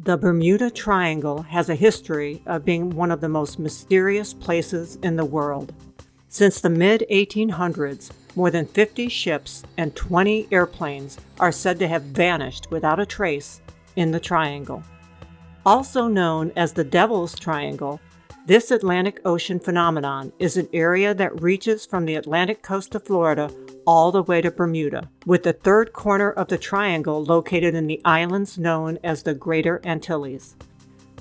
The Bermuda Triangle has a history of being one of the most mysterious places in the world. Since the mid-1800s, more than 50 ships and 20 airplanes are said to have vanished without a trace in the triangle. Also known as the Devil's Triangle, this Atlantic Ocean phenomenon is an area that reaches from the Atlantic coast of Florida all the way to Bermuda, with the third corner of the triangle located in the islands known as the Greater Antilles.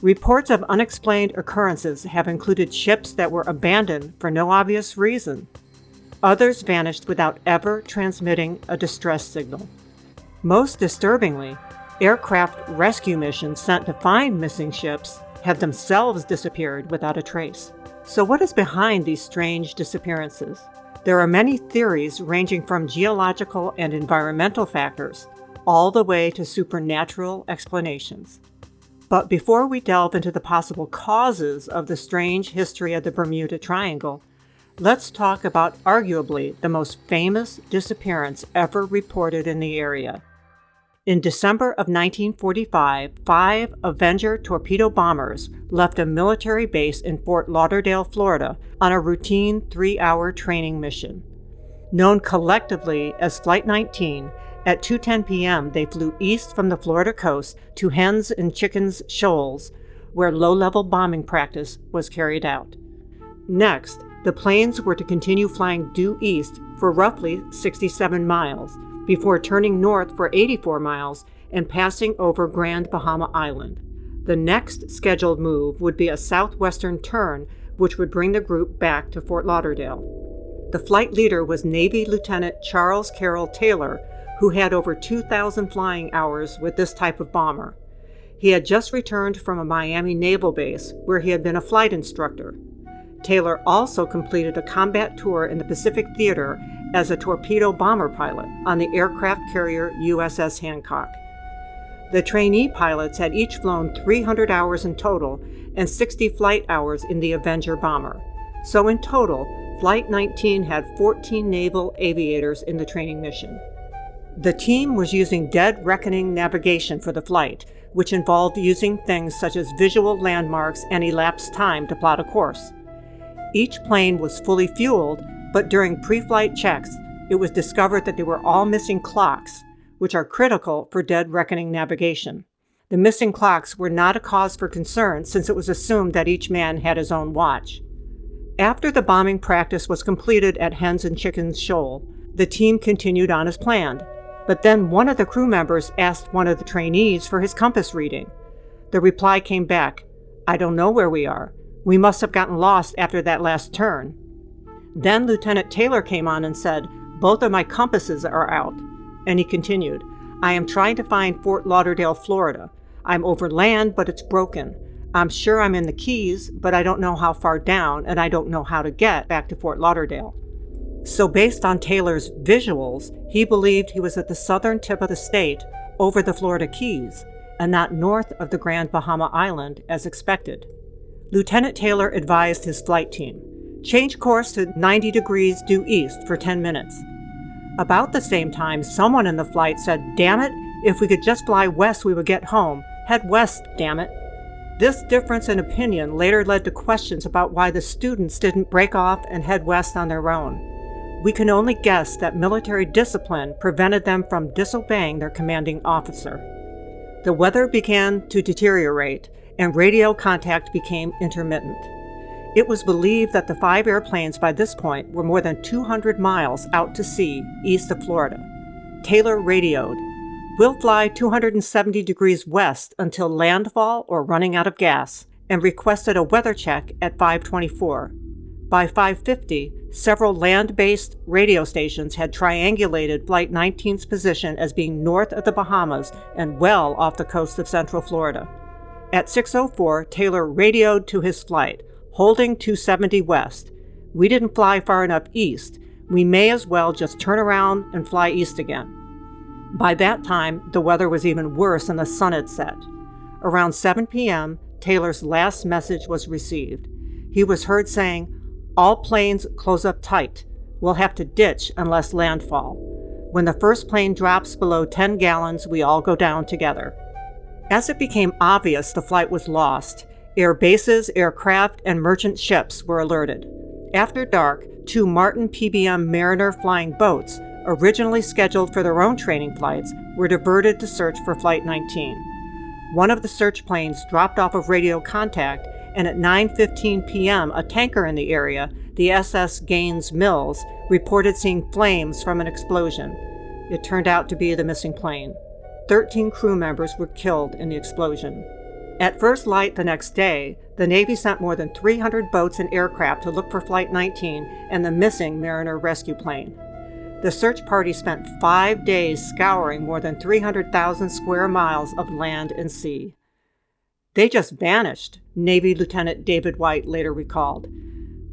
Reports of unexplained occurrences have included ships that were abandoned for no obvious reason. Others vanished without ever transmitting a distress signal. Most disturbingly, aircraft rescue missions sent to find missing ships have themselves disappeared without a trace. So what is behind these strange disappearances? There are many theories ranging from geological and environmental factors all the way to supernatural explanations. But before we delve into the possible causes of the strange history of the Bermuda Triangle, let's talk about arguably the most famous disappearance ever reported in the area. In December of 1945, 5 Avenger torpedo bombers left a military base in Fort Lauderdale, Florida, on a routine 3-hour training mission. Known collectively as Flight 19, at 2:10 p.m. they flew east from the Florida coast to Hens and Chickens Shoals, where low-level bombing practice was carried out. Next, the planes were to continue flying due east for roughly 67 miles, before turning north for 84 miles and passing over Grand Bahama Island. The next scheduled move would be a southwestern turn, which would bring the group back to Fort Lauderdale. The flight leader was Navy Lieutenant Charles Carroll Taylor, who had over 2,000 flying hours with this type of bomber. He had just returned from a Miami naval base where he had been a flight instructor. Taylor also completed a combat tour in the Pacific Theater as a torpedo bomber pilot on the aircraft carrier USS Hancock. The trainee pilots had each flown 300 hours in total and 60 flight hours in the Avenger bomber. So in total, Flight 19 had 14 naval aviators in the training mission. The team was using dead reckoning navigation for the flight, which involved using things such as visual landmarks and elapsed time to plot a course. Each plane was fully fueled, but during pre-flight checks, it was discovered that they were all missing clocks, which are critical for dead reckoning navigation. The missing clocks were not a cause for concern since it was assumed that each man had his own watch. After the bombing practice was completed at Hens and Chickens Shoal, the team continued on as planned. But then one of the crew members asked one of the trainees for his compass reading. The reply came back, "I don't know where we are. We must have gotten lost after that last turn." Then Lieutenant Taylor came on and said, "Both of my compasses are out." And he continued, "I am trying to find Fort Lauderdale, Florida. I'm over land, but it's broken. I'm sure I'm in the Keys, but I don't know how far down, and I don't know how to get back to Fort Lauderdale." So based on Taylor's visuals, he believed he was at the southern tip of the state, over the Florida Keys, and not north of the Grand Bahama Island as expected. Lieutenant Taylor advised his flight team, "Change course to 90 degrees due east for 10 minutes. About the same time, someone in the flight said, "Damn it, if we could just fly west we would get home. Head west, damn it." This difference in opinion later led to questions about why the students didn't break off and head west on their own. We can only guess that military discipline prevented them from disobeying their commanding officer. The weather began to deteriorate, and radio contact became intermittent. It was believed that the 5 airplanes by this point were more than 200 miles out to sea east of Florida. Taylor radioed, "We'll fly 270 degrees west until landfall or running out of gas," and requested a weather check at 5:24. By 5:50, several land-based radio stations had triangulated Flight 19's position as being north of the Bahamas and well off the coast of Central Florida. At 6:04, Taylor radioed to his flight, "Holding 270 west. We didn't fly far enough east. We may as well just turn around and fly east again." By that time, the weather was even worse and the sun had set. Around 7 p.m., Taylor's last message was received. He was heard saying, "All planes close up tight. We'll have to ditch unless landfall. When the first plane drops below 10 gallons, we all go down together." As it became obvious the flight was lost, air bases, aircraft, and merchant ships were alerted. After dark, 2 Martin PBM Mariner flying boats, originally scheduled for their own training flights, were diverted to search for Flight 19. One of the search planes dropped off of radio contact, and at 9:15 p.m., a tanker in the area, the SS Gaines Mills, reported seeing flames from an explosion. It turned out to be the missing plane. 13 crew members were killed in the explosion. At first light the next day, the Navy sent more than 300 boats and aircraft to look for Flight 19 and the missing Mariner rescue plane. The search party spent 5 days scouring more than 300,000 square miles of land and sea. They just vanished, Navy Lieutenant David White later recalled.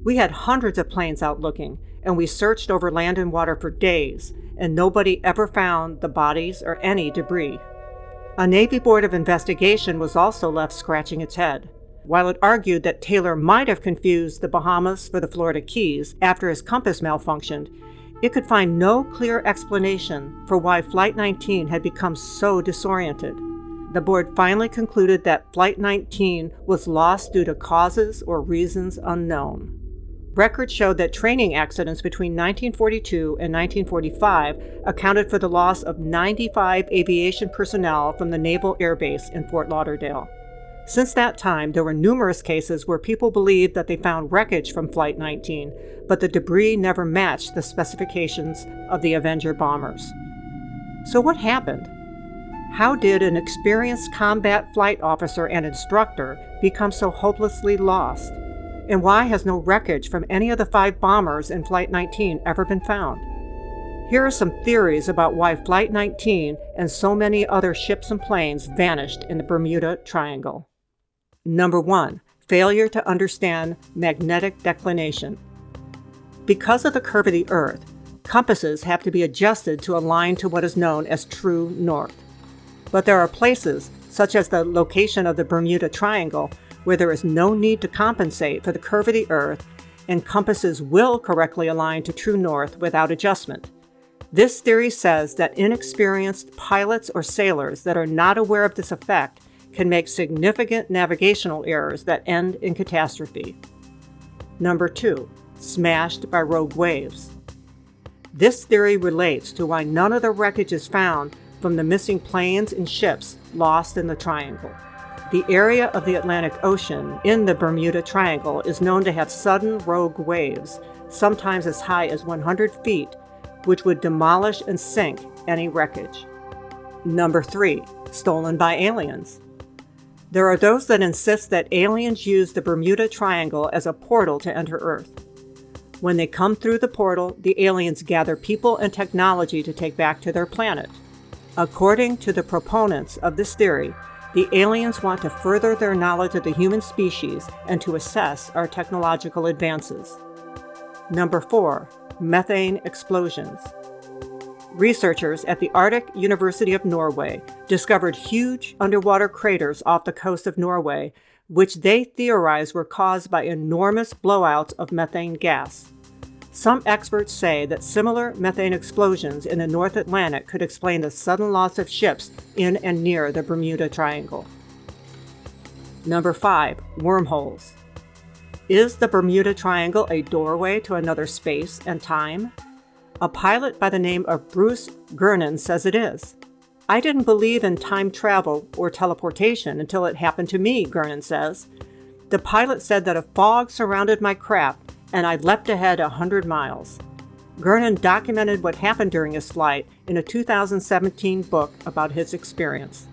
We had hundreds of planes out looking, and we searched over land and water for days, and nobody ever found the bodies or any debris. A Navy Board of Investigation was also left scratching its head. While it argued that Taylor might have confused the Bahamas for the Florida Keys after his compass malfunctioned, it could find no clear explanation for why Flight 19 had become so disoriented. The board finally concluded that Flight 19 was lost due to causes or reasons unknown. Records showed that training accidents between 1942 and 1945 accounted for the loss of 95 aviation personnel from the Naval Air Base in Fort Lauderdale. Since that time, there were numerous cases where people believed that they found wreckage from Flight 19, but the debris never matched the specifications of the Avenger bombers. So what happened? How did an experienced combat flight officer and instructor become so hopelessly lost? And why has no wreckage from any of the 5 bombers in Flight 19 ever been found? Here are some theories about why Flight 19 and so many other ships and planes vanished in the Bermuda Triangle. Number 1, failure to understand magnetic declination. Because of the curve of the Earth, compasses have to be adjusted to align to what is known as true north. But there are places, such as the location of the Bermuda Triangle, where there is no need to compensate for the curve of the Earth, and compasses will correctly align to true north without adjustment. This theory says that inexperienced pilots or sailors that are not aware of this effect can make significant navigational errors that end in catastrophe. Number 2, smashed by rogue waves. This theory relates to why none of the wreckage is found from the missing planes and ships lost in the triangle. The area of the Atlantic Ocean in the Bermuda Triangle is known to have sudden rogue waves, sometimes as high as 100 feet, which would demolish and sink any wreckage. Number 3, stolen by aliens. There are those that insist that aliens use the Bermuda Triangle as a portal to enter Earth. When they come through the portal, the aliens gather people and technology to take back to their planet. According to the proponents of this theory, the aliens want to further their knowledge of the human species and to assess our technological advances. Number 4, methane explosions. Researchers at the Arctic University of Norway discovered huge underwater craters off the coast of Norway, which they theorize were caused by enormous blowouts of methane gas. Some experts say that similar methane explosions in the North Atlantic could explain the sudden loss of ships in and near the Bermuda Triangle. Number 5, wormholes. Is the Bermuda Triangle a doorway to another space and time? A pilot by the name of Bruce Gernon says it is. I didn't believe in time travel or teleportation until it happened to me, Gernon says. The pilot said that a fog surrounded my craft and I leapt ahead 100 miles. Gernon documented what happened during his flight in a 2017 book about his experience.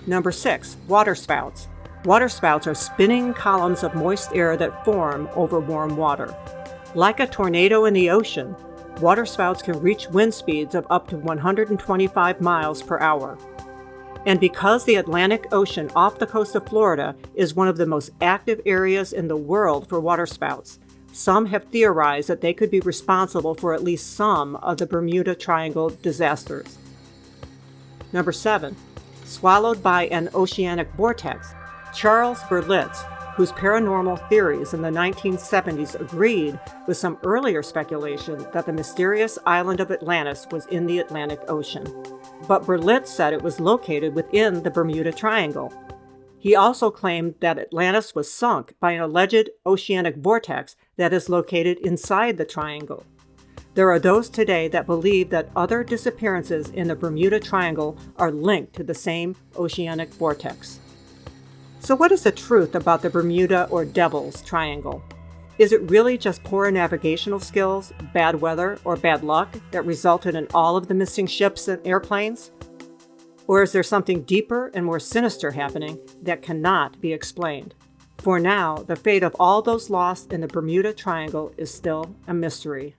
Number 6, waterspouts. Waterspouts are spinning columns of moist air that form over warm water. Like a tornado in the ocean, waterspouts can reach wind speeds of up to 125 miles per hour. And because the Atlantic Ocean off the coast of Florida is one of the most active areas in the world for waterspouts, some have theorized that they could be responsible for at least some of the Bermuda Triangle disasters. Number 7, swallowed by an oceanic vortex. Charles Berlitz, whose paranormal theories in the 1970s agreed with some earlier speculation that the mysterious island of Atlantis was in the Atlantic Ocean. But Berlitz said it was located within the Bermuda Triangle. He also claimed that Atlantis was sunk by an alleged oceanic vortex that is located inside the triangle. There are those today that believe that other disappearances in the Bermuda Triangle are linked to the same oceanic vortex. So what is the truth about the Bermuda or Devil's Triangle? Is it really just poor navigational skills, bad weather, or bad luck that resulted in all of the missing ships and airplanes? Or is there something deeper and more sinister happening that cannot be explained? For now, the fate of all those lost in the Bermuda Triangle is still a mystery.